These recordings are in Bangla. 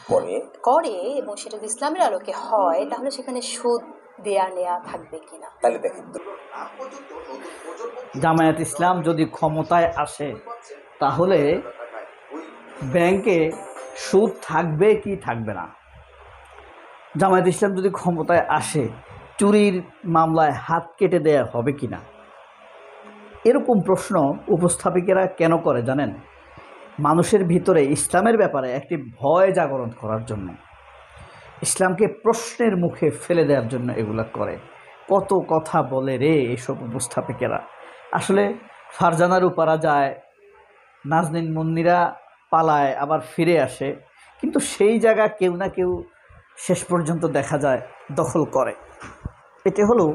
করে করে এবং সেটা যদি ইসলামের আলোকে হয় তাহলে সেখানে সুদ দেয়া নেয়া থাকবে কিনা? তাহলে দেখেন তো, জামায়াত ইসলাম যদি ক্ষমতায় আসে তাহলে ব্যাংকে সুদ থাকবে কি থাকবে না। জামায়াত ইসলাম যদি ক্ষমতায় আসে চুরির মামলায় হাত কেটে দেয়া হবে কি না। এরকম প্রশ্ন উপস্থাপিকেরা কেন করে জানেন? মানুষের ভিতরে ইসলামের ব্যাপারে একটি ভয় জাগরণ করার জন্য, ইসলামকে প্রশ্নের মুখে ফেলে দেওয়ার জন্য এগুলো করে। কত কথা বলে রে এইসব উপস্থাপিকেরা। আসলে ফারজানারও পারা যায়, নাজনীন মুন্নিরা পালায় আবার ফিরে আসে, কিন্তু সেই জায়গা কেউ না কেউ শেষ পর্যন্ত দেখা যায় দখল করে। এটা হলো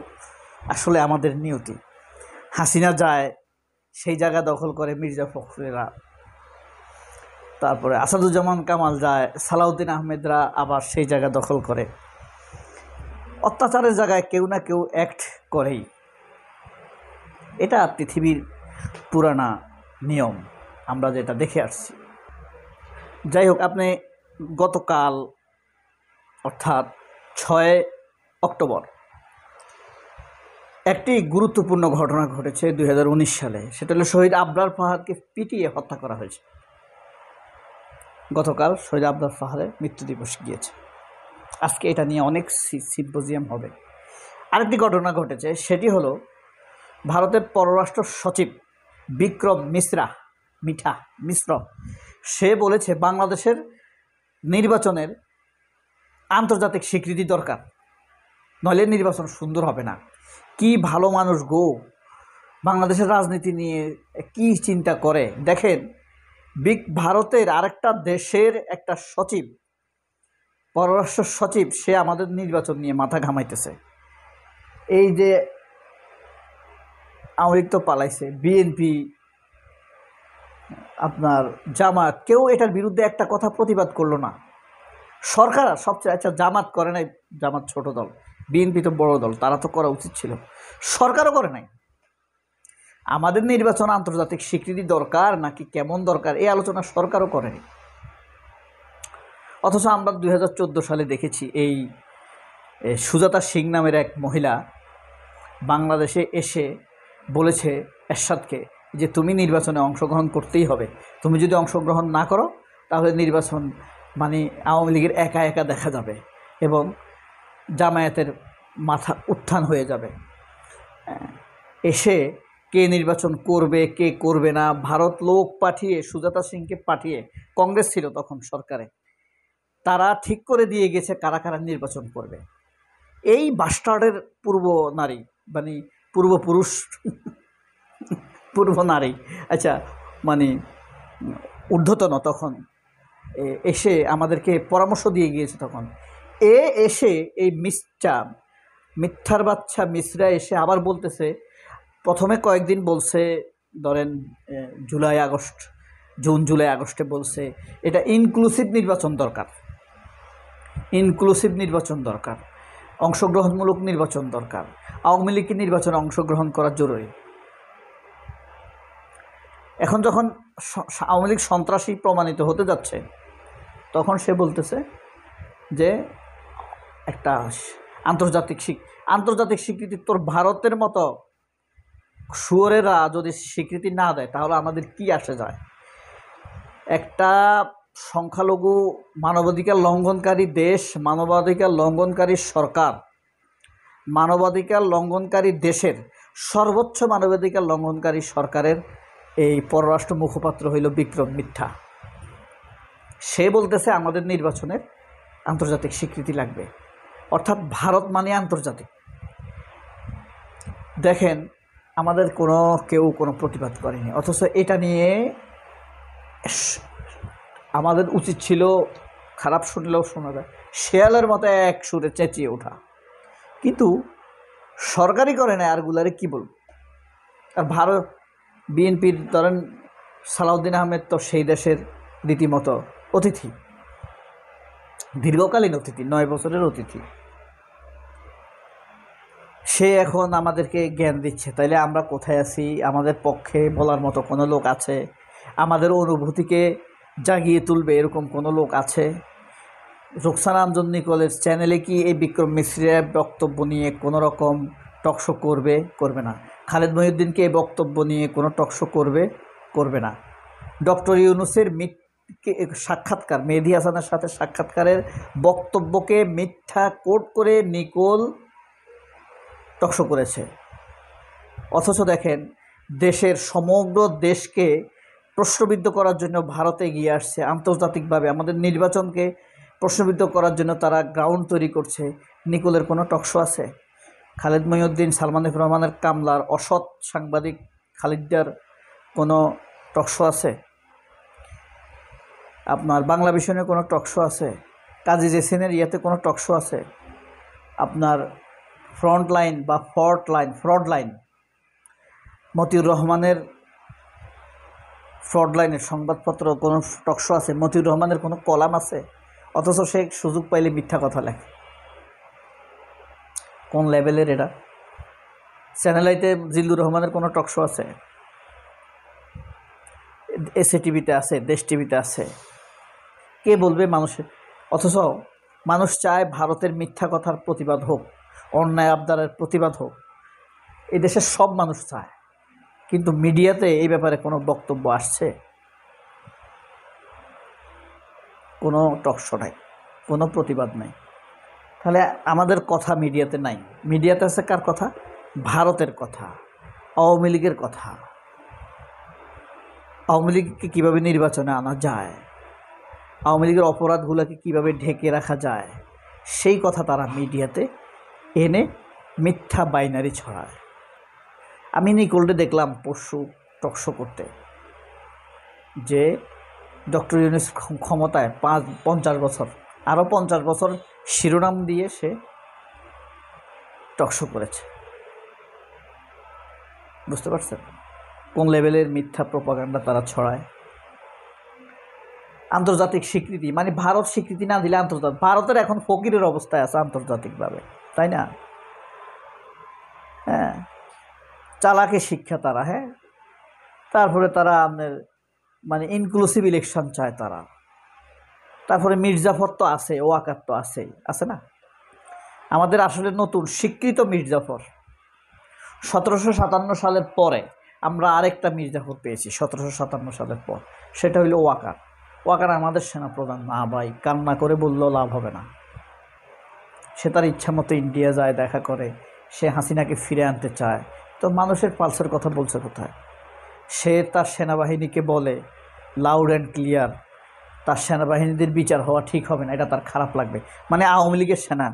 আসলে আমাদের নিয়তি। হাসিনা যায়, সেই জায়গা দখল করে মির্জা ফখরুলেরা, তারপরে আসাদুজ্জামান কামাল যায়, সালাউদ্দিন আহমেদরা আবার সেই জায়গা দখল করে। অত্যাচারের জায়গায় কেউ না কেউ অ্যাক্ট করেই। এটা পৃথিবীর পুরানা নিয়ম, আমরা যেটা দেখে আসছি। যাই হোক, আপনি গতকাল অর্থাৎ 6 অক্টোবর একটি গুরুত্বপূর্ণ ঘটনা ঘটেছে 2019 সালে। সেটা হলো শহীদ আবরার ফাহাদকে পিটিয়ে হত্যা করা হয়েছে। গতকাল শহীদ আবরার ফাহাদের মৃত্যু দিবস গিয়েছে। আজকে এটা নিয়ে অনেক সিম্পোজিয়াম হবে। আরেকটি ঘটনা ঘটেছে, সেটি হলো ভারতের পররাষ্ট্র সচিব বিক্রম মিশ্র সে বলেছে বাংলাদেশের নির্বাচনের আন্তর্জাতিক স্বীকৃতি দরকার, নইলে নির্বাচন সুন্দর হবে না। কি ভালো মানুষ গো, বাংলাদেশের রাজনীতি নিয়ে কি চিন্তা করে দেখেন। ভারতের আরেকটা দেশের একটা সচিব, পররাষ্ট্র সচিব, সে আমাদের নির্বাচন নিয়ে মাথা ঘামাইতেছে। এই যে আওয়ামী লীগ তো পালাইছে, বিএনপি, আপনার জামাত, কেউ এটার বিরুদ্ধে একটা কথা প্রতিবাদ করলো না। সরকার সবচেয়ে, আচ্ছা জামাত করে নাই, জামাত ছোট দল, বিএনপি তো বড় দল, তারা তো করা উচিত ছিল, সরকারও করে নাই। আমাদের নির্বাচন আন্তর্জাতিক স্বীকৃতি দরকার নাকি কেমন দরকার, এই আলোচনা সরকারও করেনি। অথচ আমরা 2014 সালে দেখেছি এই সুজাতা সিং নামের এক মহিলা বাংলাদেশে এসে বলেছে এরশাদকে যে তুমি নির্বাচনে অংশগ্রহণ করতেই হবে, তুমি যদি অংশগ্রহণ না করো তাহলে নির্বাচন মানে আওয়ামী লীগের একা একা দেখা যাবে এবং জামায়াতের মাথা উত্থান হয়ে যাবে। এসে কে নির্বাচন করবে কে করবে না, ভারত লোক পাঠিয়ে, সুজাতা সিংকে পাঠিয়ে, কংগ্রেস ছিল তখন সরকারে, তারা ঠিক করে দিয়ে গেছে কারা কারা নির্বাচন করবে। এই বাস্টার্ডের পূর্ব নারী মানে পূর্বপুরুষ পূর্ব নারী, আচ্ছা মানে ঊর্ধ্বতন, তখন এসে আমাদেরকে পরামর্শ দিয়ে গিয়েছে। তখন এসে এই মিথ্যার বাচ্চা মিশ্রা এসে আবার বলতেছে, প্রথমে কয়েকদিন বলছে, ধরেন জুন জুলাই আগস্টে বলছে এটা ইনক্লুসিভ নির্বাচন দরকার, অংশগ্রহণমূলক নির্বাচন দরকার, আওয়ামী লীগের নির্বাচনে অংশগ্রহণ করা জরুরি। এখন যখন আওয়ামী লীগ সন্ত্রাসী প্রমাণিত হতে যাচ্ছে, তখন সে বলতেছে যে একটা আন্তর্জাতিক স্বীকৃতি, তোর ভারতের মতো শুয়োরেরা যদি স্বীকৃতি না দেয় তাহলে আমাদের কি আসে যায়। একটা সংখ্যালঘু মানবাধিকার লঙ্ঘনকারী দেশ, মানবাধিকার লঙ্ঘনকারী সরকার, মানবাধিকার লঙ্ঘনকারী দেশের সর্বোচ্চ মানবাধিকার লঙ্ঘনকারী সরকারের এই পররাষ্ট্র মুখপাত্র হইল বিক্রম মিথ্যা। সে বলতেছে আমাদের নির্বাচনের আন্তর্জাতিক স্বীকৃতি লাগবে, অর্থাৎ ভারত মানে আন্তর্জাতিক। দেখেন আমাদের কেউ কোনো প্রতিবাদ করেনি, অথচ এটা নিয়ে আমাদের উচিত ছিল, খারাপ শুনলেও শোনা যায়, শেয়ালের মতো এক সুরে চেঁচিয়ে ওঠা, কিন্তু সরকারই করে না। আরগুলারে কি বলব। আর ভারত বিএনপির ধরেন সালাউদ্দিন আহমেদ তো সেই দেশের রীতিমতো অতিথি, দীর্ঘকালীন অতিথি, 9 বছরের অতিথি। সে এখন আমাদেরকে জ্ঞান দিচ্ছে, তাইলে আমরা কোথায় আছি? আমাদের পক্ষে বলার মতো কোনো লোক আছে? আমাদের অনুভূতিকে জাগিয়ে তুলবে এরকম কোনো লোক আছে? রুকসানা আঞ্জুম নিকোলের চ্যানেলে কি এই বিক্রম মিশ্রের বক্তব্য নিয়ে কোনো রকম টকশো করবে? করবে না। খালেদ মহিউদ্দিনকে এই বক্তব্য নিয়ে কোনো টকশো করবে? করবে না। ডক্টর ইউনূসের সাক্ষাৎকার, মেহেদী হাসানের সাথে সাক্ষাৎকারের বক্তব্যকে মিথ্যা কোট করে নিকোল টকশো করেছে। অথচ দেখেন, দেশের সমগ্র দেশকে প্রশ্নবিদ্ধ করার জন্য ভারতে এগিয়ে আসছে, আন্তর্জাতিকভাবে আমাদের নির্বাচনকে প্রশ্নবিদ্ধ করার জন্য তারা গ্রাউন্ড তৈরি করছে। নিকোলের কোনো টকশো আছে? খালেদ মহিউদ্দিন, সালমান এফ রহমানের কামলার অসৎ সাংবাদিক খালিদার কোনো টকশো আছে? আপনার বাংলা ভিশনের কোনো টকশো আছে? কাজী জেসিনের ইয়াতে কোনো টকশো আছে? আপনার ফ্রন্ট লাইন বা ফ্রড লাইন মতিউর রহমানের ফ্রড লাইনের সংবাদপত্র কোনো টকশো আছে? মতিউর রহমানের কোনো কলাম আছে? অথচ সে সুযোগ পাইলে মিথ্যা কথা লেখে। কোন লেভেলের এটা? চ্যানেল আইতে জিল্লুর রহমানের কোনো টকশো আছে? এসএ টিভিতে আছে, দেশ টিভিতে আছে। কে বলবে মানুষের? অথচ মানুষ চায় ভারতের মিথ্যা কথার প্রতিবাদ হোক, অন্যায় আবদারের প্রতিবাদ হোক। এই দেশের সব মানুষ চায়, কিন্তু মিডিয়াতে এই ব্যাপারে কোনো বক্তব্য আসছে? কোনো টকশো নাই, কোনো প্রতিবাদ নাই। তাহলে আমাদের কথা মিডিয়াতে নাই। মিডিয়াতে আছে কার কথা? ভারতের কথা, আওয়ামী লীগের কথা। আওয়ামী লীগকে কীভাবে নির্বাচনে আনা যায়, আওয়ামী লীগের অপরাধগুলোকে কীভাবে ঢেকে রাখা যায়, সেই কথা তারা মিডিয়াতে এনে মিথ্যা বাইনারি ছড়ায়। আমি নিকোলকে দেখলাম পরশু টকশো করতে, যে ডক্টর ইউনূস ক্ষমতায় 50 বছর, আরও 50 বছর শিরোনাম দিয়ে সে টকশো করেছে। বুঝতে পারছেন কোন লেভেলের মিথ্যা প্রপাগান্ডা তারা ছড়ায়? আন্তর্জাতিক স্বীকৃতি মানে ভারত স্বীকৃতি না দিলে ভারতের এখন ফকিরের অবস্থায় আছে আন্তর্জাতিকভাবে, তাই না? হ্যাঁ, চালাকি শিক্ষা তারা। হ্যাঁ, তারপরে তারা আপনার মানে ইনক্লুসিভ ইলেকশন চায় তারা। তারপরে মির্জাফর তো আছে, ওয়াকার তো আছেই, আছে না? আমাদের আসলে নতুন স্বীকৃত মির্জাফর 1757 সালের পরে আমরা আরেকটা মির্জাফর পেয়েছি 1757 সালের পর, সেটা হইল ওয়াকার। ওয়াকার আমাদের সেনাপ্রধান না ভাই, কান্না করে বললেও লাভ হবে না। সে তার ইচ্ছা মতো ইন্ডিয়া যায়, দেখা করে, সে হাসিনাকে ফিরে আনতে চায়। তো মানুষের পালসের কথা বলছে কোথায়? সে তার সেনাবাহিনীকে বলে লাউড অ্যান্ড ক্লিয়ার তার সেনাবাহিনীদের বিচার হওয়া ঠিক হবে না, এটা তার খারাপ লাগবে। মানে আওয়ামী লীগের সেনা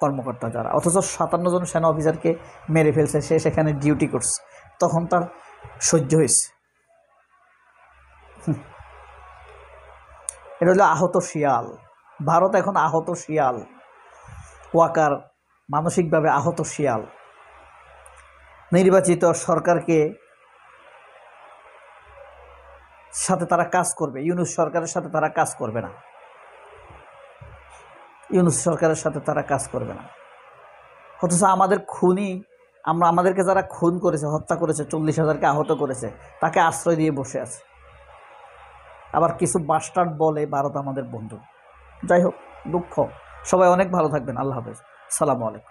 কর্মকর্তা যারা, অথচ 57 জন সেনা অফিসারকে মেরে ফেলছে, সে সেখানে ডিউটি করছে, তখন তার সহ্য হয়েছে। এটা হলো আহত শিয়াল। ভারত এখন আহত শিয়াল। ওয়াকার মানসিকভাবে আহত শিয়াল। নির্বাচিত সরকারকে সাথে তারা কাজ করবে, ইউনূস সরকারের সাথে তারা কাজ করবে না। ইউনূস সরকারের সাথে তারা কাজ করবে না। অথচ আমাদের খুনি, আমাদেরকে যারা খুন করেছে, হত্যা করেছে, 40,000কে আহত করেছে, তাকে আশ্রয় দিয়ে বসে আছে। আবার কিছু বাস্টার্ড বলে ভারত আমাদের বন্ধু। যাই হোক, দুঃখ। সবাই অনেক ভালো থাকবেন। আল্লাহ হাফেজ, সালামু আলাইকুম।